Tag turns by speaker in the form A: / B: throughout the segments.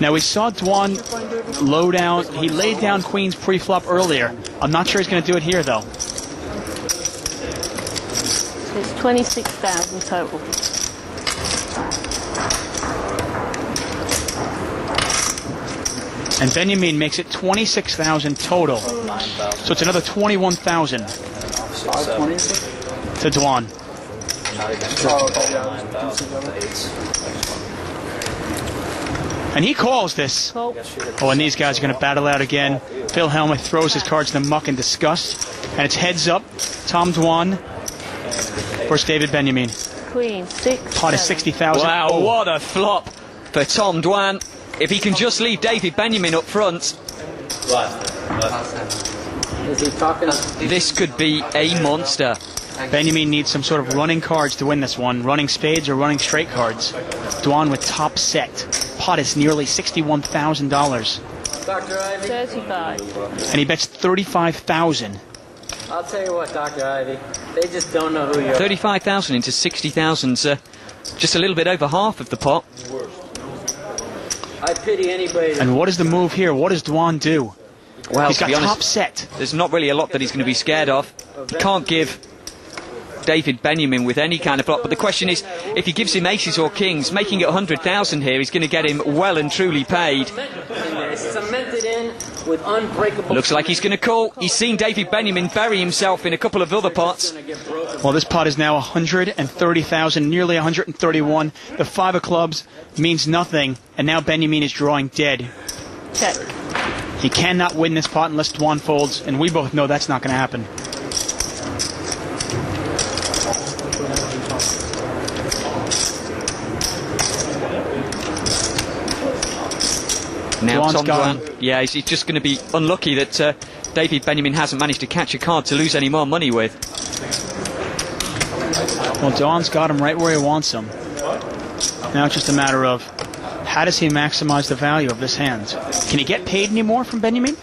A: Now we saw Dwan low down. He laid down queens pre-flop earlier. I'm not sure he's going to do it here though.
B: It's 26,000 total.
A: And Benjamin makes it 26,000 total. So it's another 21,000 to Dwan. And he calls this. Oh, and these guys are going to battle out again. Phil Hellmuth throws his cards in the muck in disgust. And it's heads up. Tom Dwan versus David Benjamin.
B: Queen, 6.
A: Pot is 60,000.
C: Wow, what a flop for Tom Dwan. If he can just leave David Benjamin up front, this could be a monster.
A: Benjamin needs some sort of running cards to win this one. Running spades or running straight cards. Dwan with top set. Pot is nearly $61,000.
B: 35.
A: And he bets 35,000.
D: I'll tell you what, Dr. Ivy, they just don't know who you are.
C: 35,000 into 60,000, just a little bit over half of the pot.
D: I pity anybody.
A: And what is the move here? What does Dwan do?
C: Well,
A: he's got
C: to be honest,
A: top set.
C: There's not really a lot that he's going to be scared of. He can't give David Benjamin with any kind of flop. But the question is, if he gives him aces or kings, making it 100,000 here, he's going to get him well and truly paid.
D: Cemented in with unbreakable.
C: Looks like he's going to call. He's seen David Benjamin bury himself in a couple of other pots.
A: Well, this pot is now 130,000, nearly 131. The 5 of clubs means nothing, and now Benjamin is drawing dead.
B: Check.
A: He cannot win this pot unless Dwan folds, and we both know that's not going to happen.
C: Now
A: Dwan's
C: Tom
A: gone.
C: Dwan, yeah, he's just going to be unlucky that David Benjamin hasn't managed to catch a card to lose any more money with.
A: Well, Dwan's got him right where he wants him. Now it's just a matter of how does he maximize the value of this hand? Can he get paid anymore from Benjamin?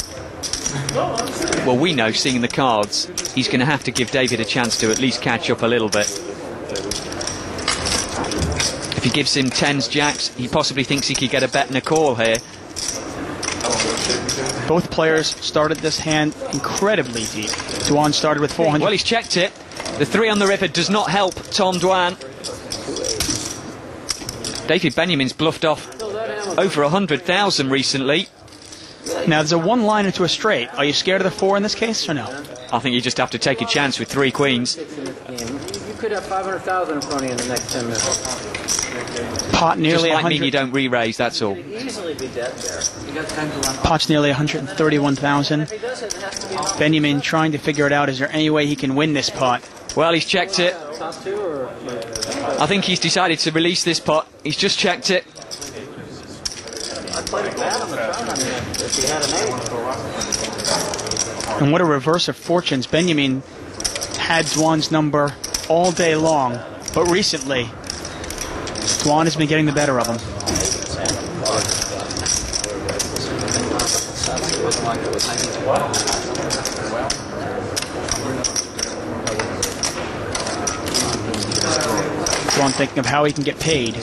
C: Well, we know, seeing the cards, he's going to have to give David a chance to at least catch up a little bit. If he gives him 10s, jacks, he possibly thinks he could get a bet and a call here.
A: Both players started this hand incredibly deep. Dwan started with 400.
C: Well, he's checked it. The 3 on the river does not help Tom Dwan. David Benjamin's bluffed off over 100,000 recently.
A: Now, there's a one liner to a straight. Are you scared of the 4 in this case, or no?
C: I think you just have to take a chance with 3 queens.
D: You could have 500,000 in front of you in the next 10 minutes.
A: Pot nearly
C: Just might
A: 100.
C: mean you don't re-raise, that's all.
D: Easily be dead there.
A: Pot's nearly 131,000. Benjamin trying to figure it out. Is there any way he can win this pot?
C: Well, he's checked it. I think he's decided to release this pot. He's just checked it.
A: And what a reverse of fortunes. Benjamin had Dwan's number all day long, but recently Dwan has been getting the better of him. Dwan thinking of how he can get paid.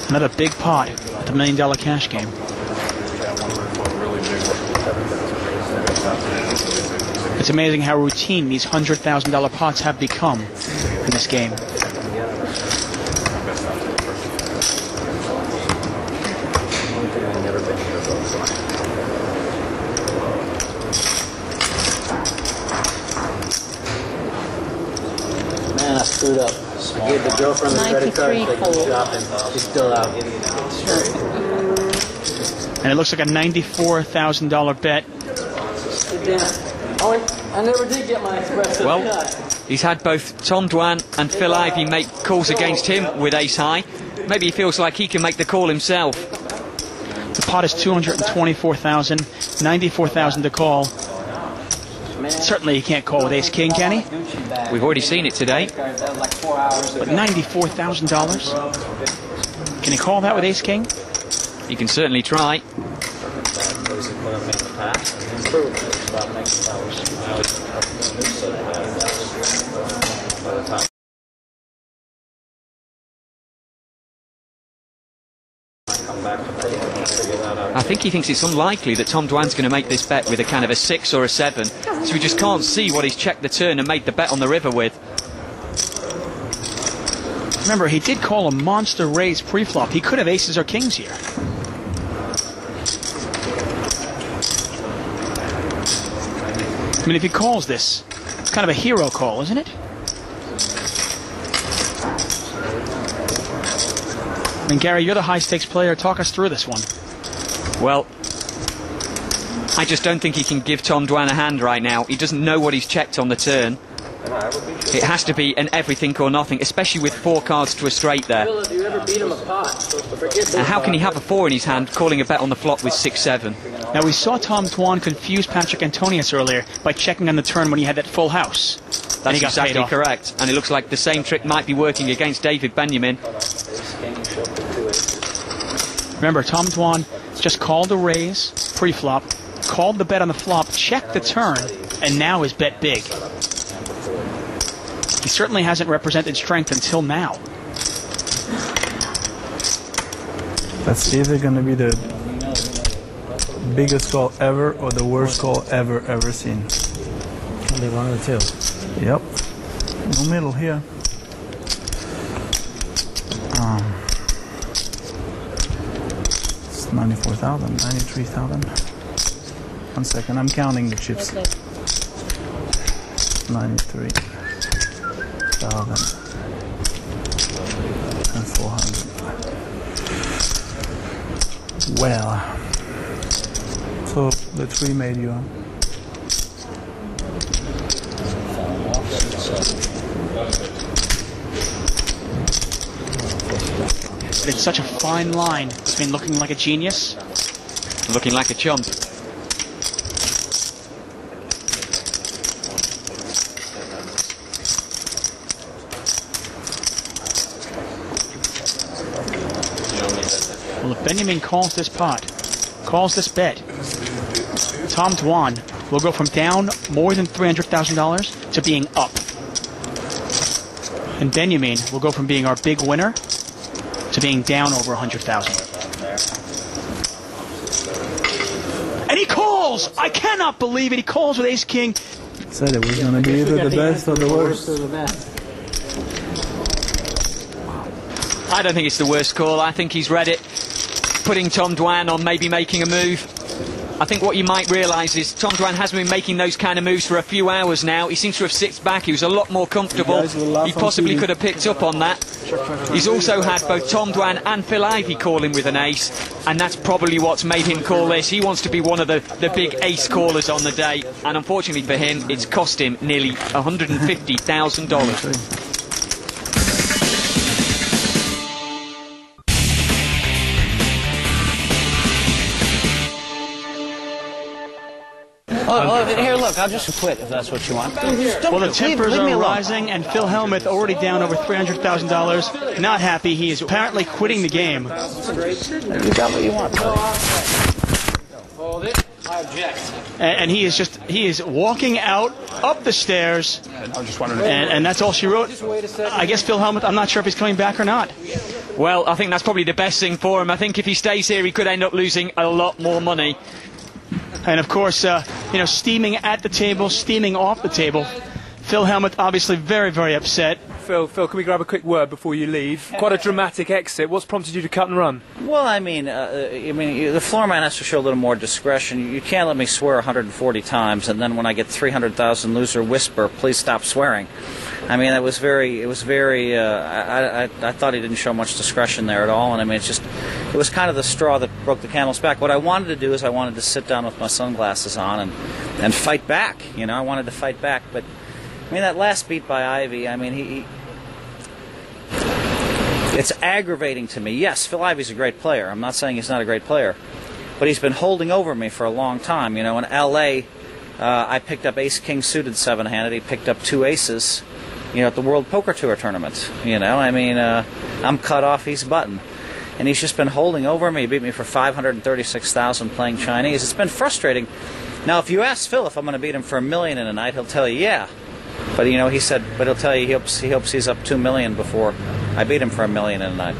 A: Another big pot at the $1 million cash game. It's amazing how routine these $100,000 pots have become in this game.
D: Man, I screwed up. I gave the girlfriend the credit card.
B: 93.4.
D: Shopping. She's still out.
A: And it looks like a $94,000 bet.
D: I never did get my espresso.
C: Well, he's had both Tom Dwan and Phil Ivey make calls against him with ace high. Maybe he feels like he can make the call himself.
A: The pot is $224,000, $94,000 to call. Certainly he can't call with ace king, can he?
C: We've already seen it today.
A: But $94,000? Can he call that with ace king?
C: You can certainly try. I think he thinks it's unlikely that Tom Dwan's going to make this bet with a kind of a 6 or a 7, so we just can't see what he's checked the turn and made the bet on the river with.
A: Remember, he did call a monster raise pre-flop. He could have aces or kings here. I mean, if he calls this, it's kind of a hero call, isn't it? I mean, Gary, you're the high-stakes player. Talk us through this one.
C: Well, I just don't think he can give Tom Dwan a hand right now. He doesn't know what he's checked on the turn. It has to be an everything or nothing, especially with 4 cards to a straight there. And how can he have a 4 in his hand, calling a bet on the flop with 6-7?
A: Now, we saw Tom Dwan confuse Patrick Antonius earlier by checking on the turn when he had that full house.
C: That's exactly correct. And it looks like the same trick might be working against David Benjamin.
A: Remember, Tom Dwan just called a raise pre-flop, called the bet on the flop, checked the turn, and now is bet big. He certainly hasn't represented strength until now.
E: That's either going to be the biggest call ever or the worst call ever seen.
D: Can be one of the two.
E: Yep. No middle here. It's 94,000, 93,000. 1 second, I'm counting the chips. 93,400. Well, so the 3 made you.
A: It's such a fine line between looking like a genius,
C: looking like a chump.
A: Well, if Benjamin calls this pot, calls this bet, Tom Dwan will go from down more than $300,000 to being up. And Benjamin will go from being our big winner to being down over 100,000. And he calls! I cannot believe it. He calls with ace king.
E: Said it was going to be either the best or the worst.
C: I don't think it's the worst call. I think he's read it, putting Tom Dwan on maybe making a move. I think what you might realise is Tom Dwan hasn't been making those kind of moves for a few hours now. He seems to have sit back. He was a lot more comfortable. He possibly could have picked up on that. He's also had both Tom Dwan and Phil Ivey call him with an ace, and that's probably what's made him call this. He wants to be one of the big ace callers on the day, and unfortunately for him, it's cost him nearly $150,000.
D: Oh, here, look, I'll just quit if that's what you want.
A: Well, the tempers are rising, and Phil Hellmuth already down over $300,000. Not happy. He is apparently quitting the game.
D: You got what you want. Hold it. I object.
A: And he is walking out up the stairs. And that's all she wrote. I guess Phil Hellmuth, I'm not sure if he's coming back or not.
C: Well, I think that's probably the best thing for him. I think if he stays here, he could end up losing a lot more money. And of course, steaming at the table, steaming off the table. Phil Hellmuth obviously very, very upset.
F: Phil, can we grab a quick word before you leave? Quite a dramatic exit. What's prompted you to cut and run?
G: Well, I mean, the floor man has to show a little more discretion. You can't let me swear 140 times, and then when I get 300,000 loser whisper, please stop swearing. I mean, I thought he didn't show much discretion there at all, and I mean, it was kind of the straw that broke the camel's back. What I wanted to do is I wanted to sit down with my sunglasses on and fight back. I wanted to fight back, but I mean, that last beat by Ivey, I mean, it's aggravating to me. Yes, Phil Ivey's a great player. I'm not saying he's not a great player, but he's been holding over me for a long time. In L.A., I picked up ace-king suited 7-handed. He picked up 2 aces, at the World Poker Tour tournament. I'm cut off, he's button. and he's just been holding over me. He beat me for 536,000 playing Chinese. It's been frustrating. Now, if you ask Phil if I'm going to beat him for $1 million in a night, he'll tell you yeah. But you know, he said, but he'll tell you he hopes he's up $2 million before I beat him for $1 million in a night.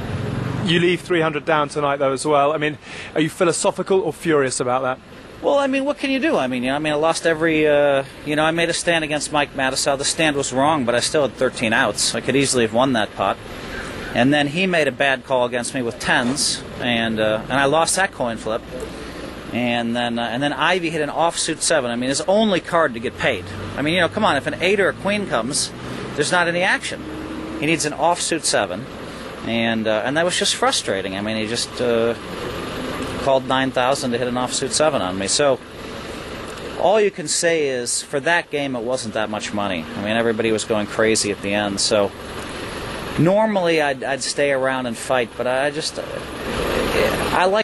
F: You leave 300 down tonight, though, as well. I mean, are you philosophical or furious about that?
G: Well, I mean, what can you do? I mean, I lost every. I made a stand against Mike Matusow. The stand was wrong, but I still had 13 outs. I could easily have won that pot. And then he made a bad call against me with tens, and I lost that coin flip. And then Ivy hit an offsuit 7. I mean, his only card to get paid. I mean, come on, if an 8 or a queen comes, there's not any action. He needs an offsuit 7, and that was just frustrating. I mean, he just called 9,000 to hit an offsuit 7 on me. So all you can say is, for that game, it wasn't that much money. I mean, everybody was going crazy at the end. So normally I'd stay around and fight, but I like